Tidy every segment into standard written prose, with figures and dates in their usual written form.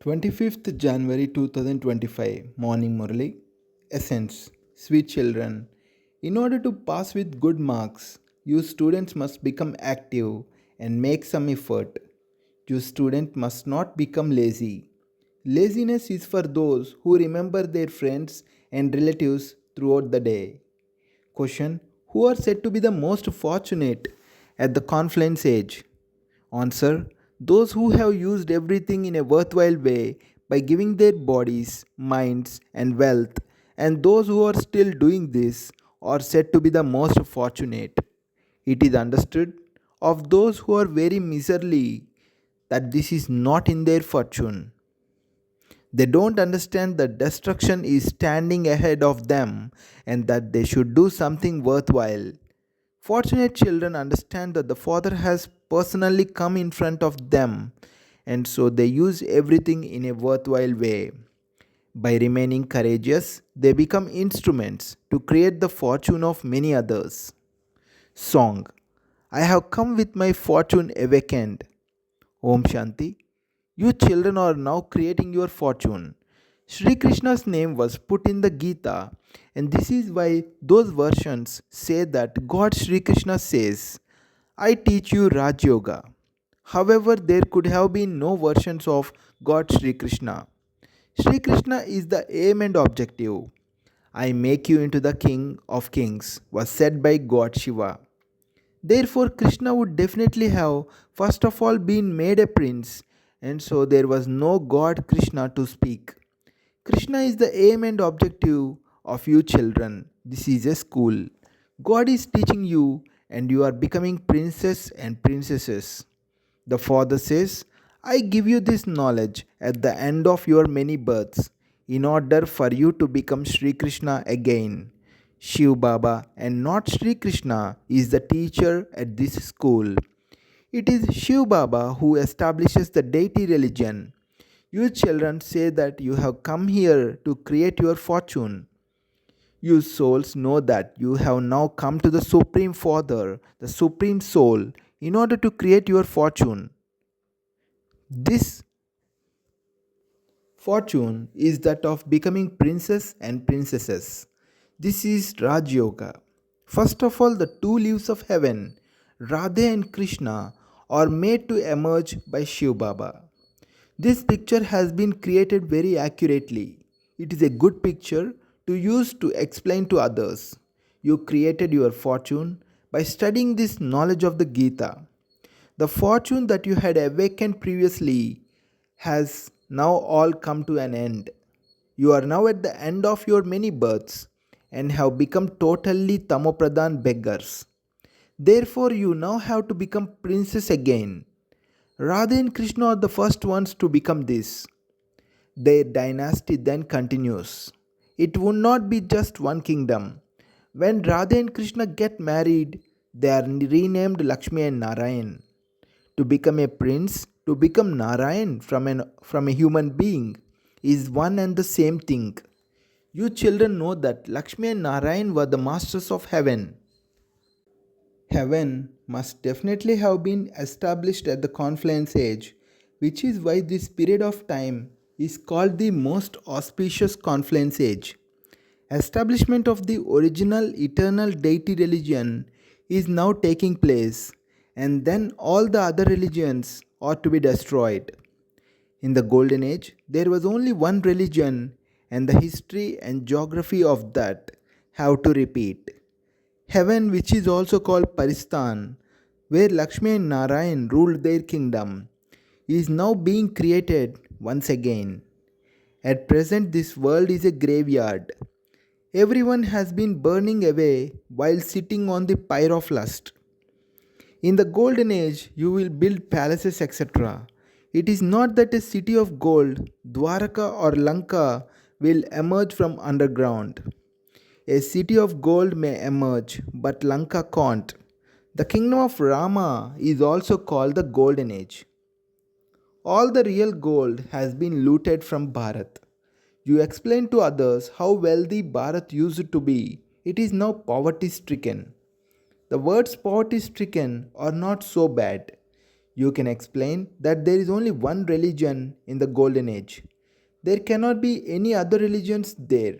25th January 2025, Morning Murli. Essence. Sweet children, in order to pass with good marks, you students must become active and make some effort. You student must not become lazy. Laziness is for those who remember their friends and relatives throughout the day. Question: who are said to be the most fortunate at the confluence age? Answer: those who have used everything in a worthwhile way by giving their bodies, minds, and wealth, and those who are still doing this are said to be the most fortunate. It is understood of those who are very miserly that this is not in their fortune. They don't understand that destruction is standing ahead of them and that they should do something worthwhile. Fortunate children understand that the Father has personally come in front of them, and so they use everything in a worthwhile way. By remaining courageous, they become instruments to create the fortune of many others. Song: I have come with my fortune awakened. Om Shanti. You children are now creating your fortune. Sri Krishna's name was put in the Gita, and this is why those versions say that God Sri Krishna says, I teach you Raj Yoga. However, there could have been no versions of God Sri Krishna. Sri Krishna is the aim and objective. I make you into the king of kings was said by God Shiva. Therefore, Krishna would definitely have first of all been made a prince, and so there was no God Krishna to speak. Krishna is the aim and objective of you children. This is a school. God is teaching you, and you are becoming princes and princesses. The Father says, I give you this knowledge at the end of your many births, in order for you to become Sri Krishna again. Shiv Baba and not Sri Krishna is the teacher at this school. It is Shiv Baba who establishes the deity religion. You children say that you have come here to create your fortune. You souls know that you have now come to the Supreme Father, the Supreme Soul, in order to create your fortune. This fortune is that of becoming princes and princesses. This is Raj Yoga. First of all, the two leaves of heaven, Radha and Krishna, are made to emerge by Shiv Baba. This picture has been created very accurately. It is a good picture to use to explain to others. You created your fortune by studying this knowledge of the Gita. The fortune that you had awakened previously has now all come to an end. You are now at the end of your many births and have become totally tamopradhan beggars. Therefore, you now have to become princes again. Radha and Krishna are the first ones to become this. Their dynasty then continues. It would not be just one kingdom. When Radha and Krishna get married, they are renamed Lakshmi and Narayan. To become a prince, to become Narayan from a human being is one and the same thing. You children know that Lakshmi and Narayan were the masters of heaven. Heaven must definitely have been established at the confluence age, which is why this period of time is called the most auspicious confluence age. Establishment of the original eternal deity religion is now taking place, and then all the other religions are to be destroyed. In the Golden Age, there was only one religion, and the history and geography of that have to repeat. Heaven, which is also called Paristan, where Lakshmi and Narayan ruled their kingdom, is now being created once again. At present, this world is a graveyard. Everyone has been burning away while sitting on the pyre of lust. In the golden age, you will build palaces, etc. It is not that a city of gold, Dwaraka or Lanka, will emerge from underground. A city of gold may emerge, but Lanka can't. The kingdom of Rama is also called the Golden Age. All the real gold has been looted from Bharat. You explain to others how wealthy Bharat used to be. It is now poverty stricken. The words poverty stricken are not so bad. You can explain that there is only one religion in the golden age. There cannot be any other religions there.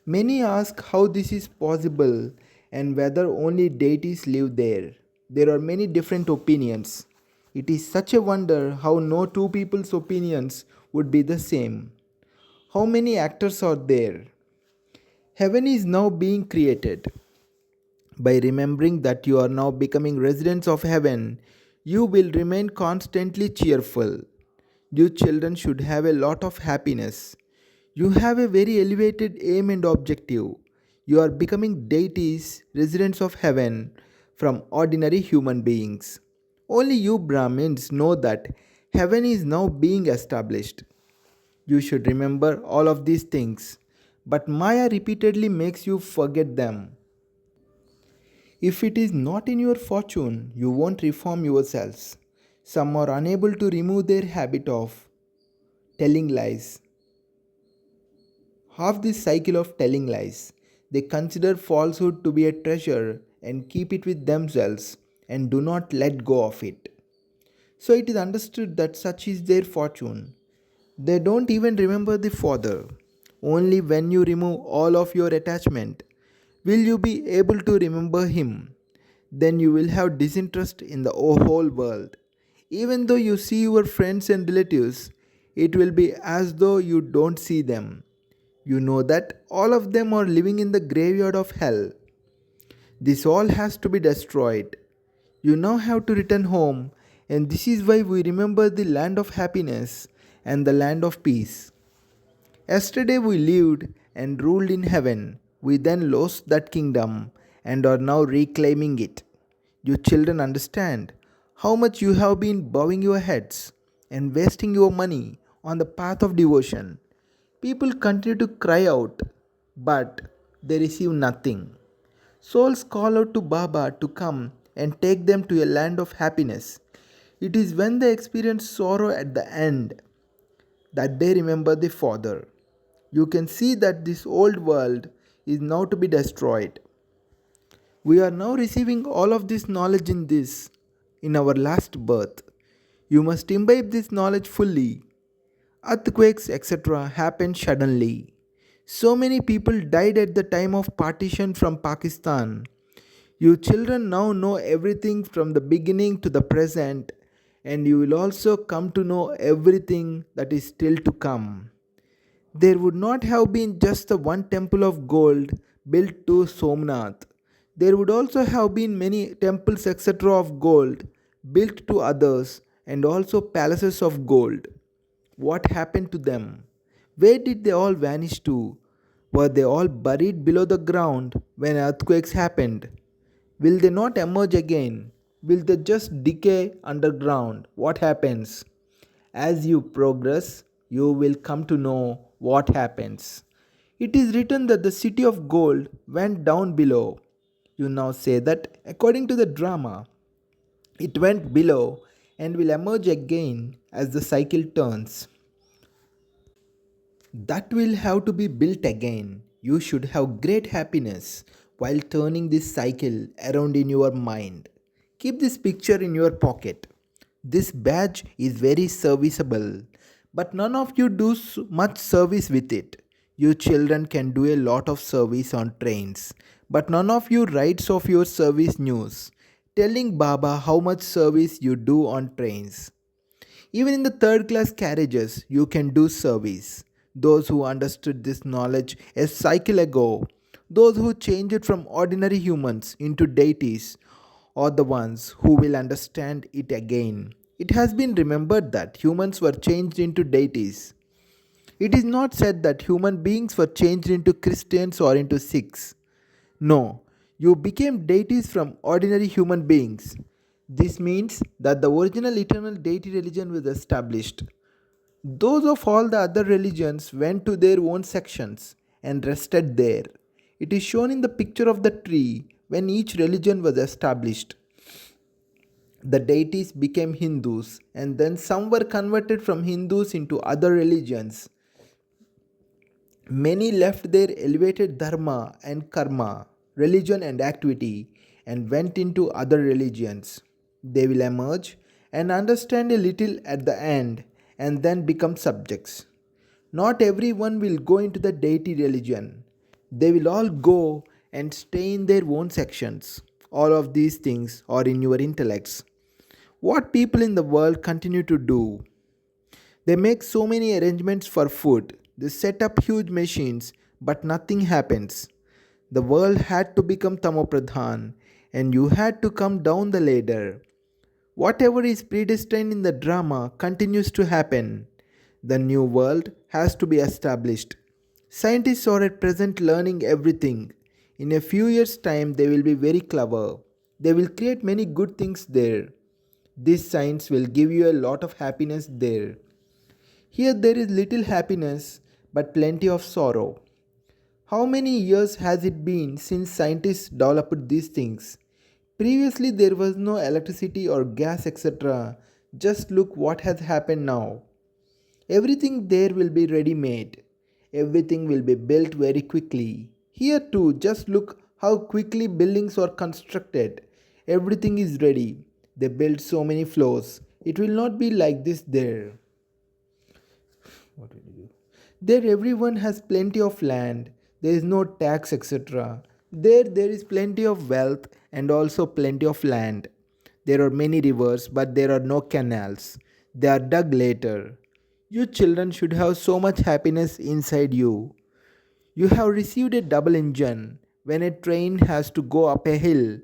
Many ask how this is possible and whether only deities live there. There are many different opinions. It is such a wonder how no two people's opinions would be the same. How many actors are there? Heaven is now being created. By remembering that you are now becoming residents of heaven, you will remain constantly cheerful. You children should have a lot of happiness. You have a very elevated aim and objective. You are becoming deities, residents of heaven, from ordinary human beings. Only you Brahmins know that heaven is now being established. You should remember all of these things, but Maya repeatedly makes you forget them. If it is not in your fortune, you won't reform yourselves. Some are unable to remove their habit of telling lies. Half this cycle of telling lies. They consider falsehood to be a treasure and keep it with themselves and do not let go of it. So it is understood that such is their fortune. They don't even remember the Father. Only when you remove all of your attachment will you be able to remember Him. Then you will have disinterest in the whole world. Even though you see your friends and relatives, it will be as though you don't see them. You know that all of them are living in the graveyard of hell. This all has to be destroyed. You now have to return home, and this is why we remember the land of happiness and the land of peace. Yesterday we lived and ruled in heaven. We then lost that kingdom and are now reclaiming it. You children understand how much you have been bowing your heads and wasting your money on the path of devotion. People continue to cry out, but they receive nothing. Souls call out to Baba to come and take them to a land of happiness. It is when they experience sorrow at the end that they remember the Father. You can see that this old world is now to be destroyed. We are now receiving all of this knowledge in our last birth. You must imbibe this knowledge fully. Earthquakes, etc., happened suddenly. So many people died at the time of partition from Pakistan. You children now know everything from the beginning to the present, and you will also come to know everything that is still to come. There would not have been just the one temple of gold built to Somnath. There would also have been many temples, etc., of gold built to others, and also palaces of gold. What happened to them? Where did they all vanish to? Were they all buried below the ground when earthquakes happened? Will they not emerge again? Will they just decay underground? What happens? As you progress, you will come to know what happens. It is written that the city of gold went down below. You now say that according to the drama, it went below and will emerge again as the cycle turns. That will have to be built again. You should have great happiness while turning this cycle around in your mind. Keep this picture in your pocket. This badge is very serviceable, but none of you do much service with it. You children can do a lot of service on trains, but none of you writes of your service news, telling Baba how much service you do on trains. Even in the third class carriages, you can do service. Those who understood this knowledge a cycle ago, those who changed from ordinary humans into deities, are the ones who will understand it again. It has been remembered that humans were changed into deities. It is not said that human beings were changed into Christians or into Sikhs. No, you became deities from ordinary human beings. This means that the original eternal deity religion was established. Those of all the other religions went to their own sections and rested there. It is shown in the picture of the tree when each religion was established. The deities became Hindus, and then some were converted from Hindus into other religions. Many left their elevated dharma and karma, religion and activity, and went into other religions. They will emerge and understand a little at the end and then become subjects. Not everyone will go into the deity religion. They will all go and stay in their own sections. All of these things are in your intellects. What people in the world continue to do, they make so many arrangements for food. They set up huge machines, but nothing happens. The world had to become Tamopradhan, and you had to come down the ladder. Whatever is predestined in the drama continues to happen. The new world has to be established. Scientists are at present learning everything. In a few years' time, they will be very clever. They will create many good things there. This science will give you a lot of happiness there. Here there is little happiness but plenty of sorrow. How many years has it been since scientists developed these things? Previously there was no electricity or gas etc. Just look what has happened now. Everything there will be ready made. Everything will be built very quickly. Here too, just look how quickly buildings are constructed. Everything is ready. They build so many floors. It will not be like this there. What will you do? There everyone has plenty of land. There is no tax etc. There is plenty of wealth and also plenty of land. There are many rivers but there are no canals. They are dug later. You children should have so much happiness inside you. You have received a double engine. When a train has to go up a hill,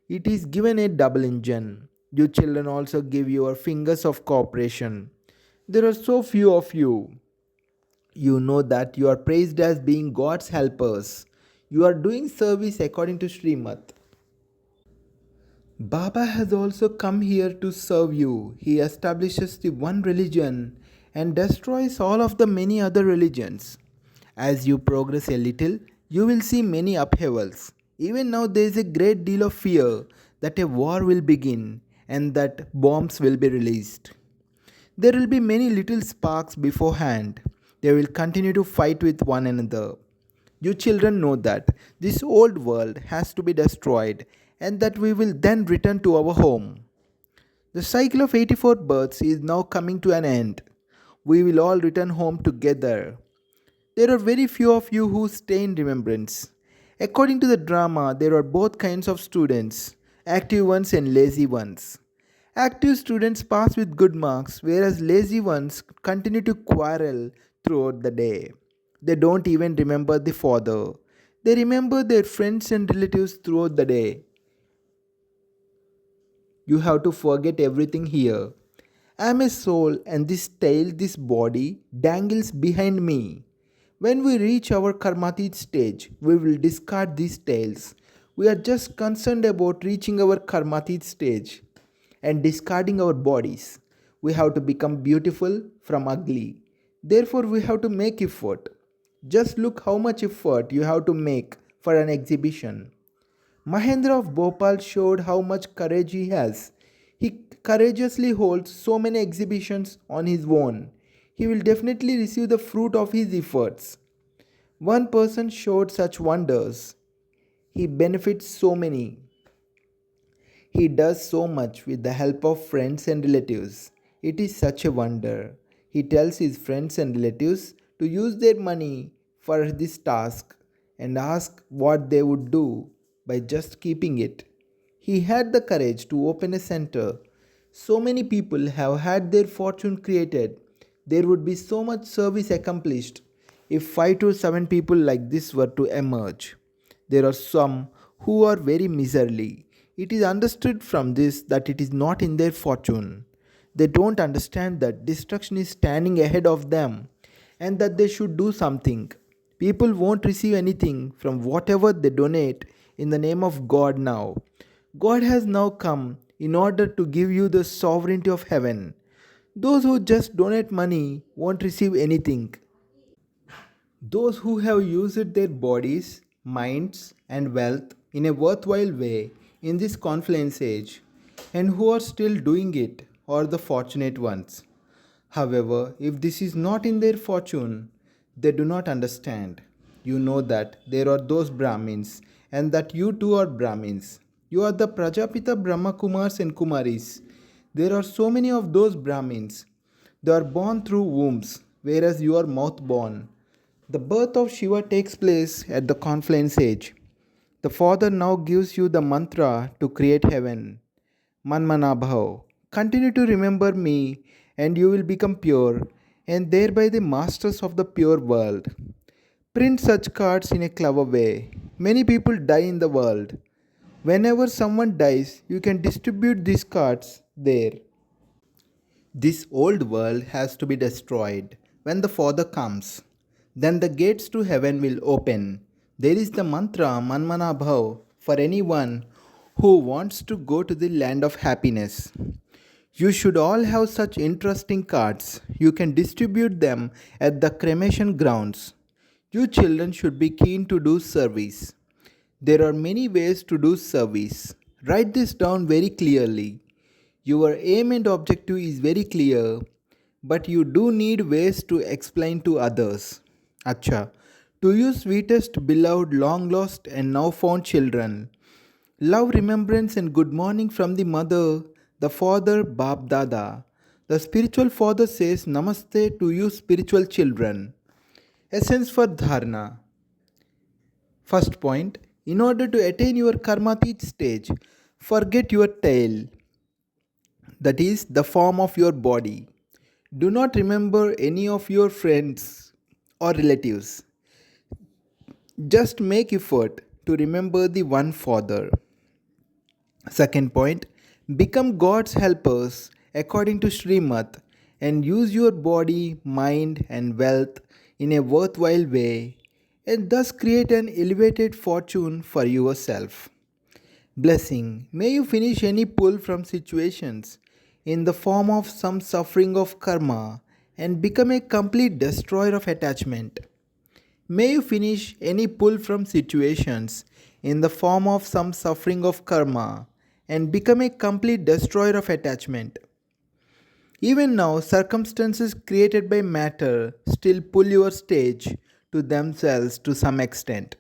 it is given a double engine. You children also give your fingers of cooperation. There are so few of you. You know that you are praised as being God's helpers. You are doing service according to Srimad. Baba has also come here to serve you. He establishes the one religion and destroys all of the many other religions. As you progress a little, you will see many upheavals. Even now, there is a great deal of fear that a war will begin and that bombs will be released. There will be many little sparks beforehand. They will continue to fight with one another. You children know that this old world has to be destroyed and that we will then return to our home. The cycle of 84 births is now coming to an end. We will all return home together. There are very few of you who stay in remembrance. According to the drama, there are both kinds of students, active ones and lazy ones. Active students pass with good marks, whereas lazy ones continue to quarrel throughout the day. They don't even remember the father. They remember their friends and relatives throughout the day. You have to forget everything here. I am a soul, and this tail, this body, dangles behind me. When we reach our karmatit stage, we will discard these tails. We are just concerned about reaching our karmatit stage and discarding our bodies. We have to become beautiful from ugly. Therefore, we have to make effort. Just look how much effort you have to make for an exhibition. Mahendra of Bhopal showed how much courage he has. He courageously holds so many exhibitions on his own. He will definitely receive the fruit of his efforts. One person showed such wonders. He benefits so many. He does so much with the help of friends and relatives. It is such a wonder. He tells his friends and relatives to use their money for this task and ask what they would do by just keeping it. He had the courage to open a center. So many people have had their fortune created. There would be so much service accomplished if 5 to 7 people like this were to emerge. There are some who are very miserly. It is understood from this that it is not in their fortune. They don't understand that destruction is standing ahead of them and that they should do something. People won't receive anything from whatever they donate in the name of God now. God has now come in order to give you the sovereignty of heaven. Those who just donate money won't receive anything. Those who have used their bodies, minds, and wealth in a worthwhile way in this confluence age and who are still doing it are the fortunate ones. However, if this is not in their fortune, they do not understand. You know that there are those Brahmins and that you too are Brahmins. You are the Prajapita Brahma Kumars and Kumaris. There are so many of those Brahmins. They are born through wombs, whereas you are mouth born. The birth of Shiva takes place at the confluence age. The Father now gives you the mantra to create heaven. Manmanabhav. Continue to remember me, and you will become pure, and thereby the masters of the pure world. Print such cards in a clever way. Many people die in the world. Whenever someone dies, you can distribute these cards there. This old world has to be destroyed when the Father comes. Then the gates to heaven will open. There is the mantra Manmana Bhav for anyone who wants to go to the land of happiness. You should all have such interesting cards. You can distribute them at the cremation grounds. You children should be keen to do service. There are many ways to do service. Write this down very clearly. Your aim and objective is very clear, but you do need ways to explain to others. Acha. To you sweetest, beloved, long lost and now found children. Love, remembrance and good morning from the mother, the father, Bab Dada. The spiritual father says Namaste to you spiritual children. Essence for Dharna. First point, in order to attain your karmatit stage, forget your tail, that is, the form of your body. Do not remember any of your friends or relatives. Just make effort to remember the one Father. Second point, become God's helpers according to Srimad and use your body, mind, and wealth in a worthwhile way and thus create an elevated fortune for yourself. Blessing. May you finish any pull from situations in the form of some suffering of karma and become a complete destroyer of attachment. May you finish any pull from situations in the form of some suffering of karma and become a complete destroyer of attachment. Even now, circumstances created by matter still pull your stage to themselves to some extent.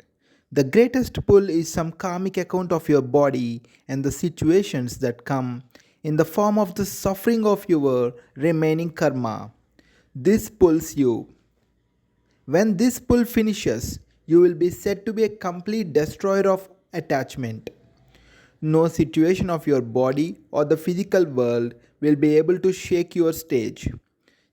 The greatest pull is some karmic account of your body and the situations that come in the form of the suffering of your remaining karma. This pulls you. When this pull finishes, you will be said to be a complete destroyer of attachment. No situation of your body or the physical world will be able to shake your stage.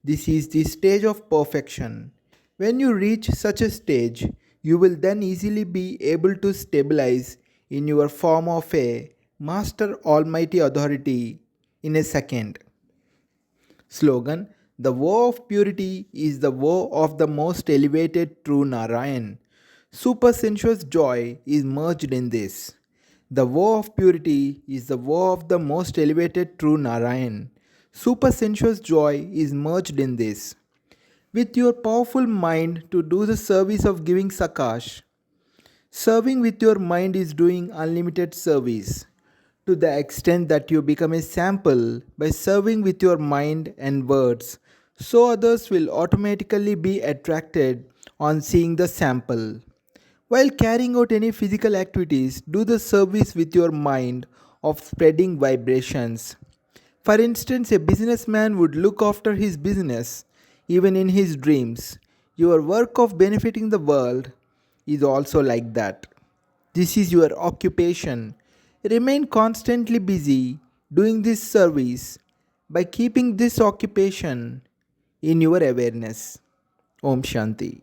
This is the stage of perfection. When you reach such a stage, you will then easily be able to stabilize in your form of a Master Almighty Authority in a second. Slogan: The vow of purity is the vow of the most elevated true Narayan. Supersensuous joy is merged in this. The vow of purity is the vow of the most elevated true Narayan. Supersensuous joy is merged in this. With your powerful mind to do the service of giving Sakash. Serving with your mind is doing unlimited service. To the extent that you become a sample by serving with your mind and words, so others will automatically be attracted on seeing the sample. While carrying out any physical activities, do the service with your mind of spreading vibrations. For instance, a businessman would look after his business even in his dreams. Your work of benefiting the world is also like that. This is your occupation. Remain constantly busy doing this service by keeping this occupation in your awareness. Om Shanti.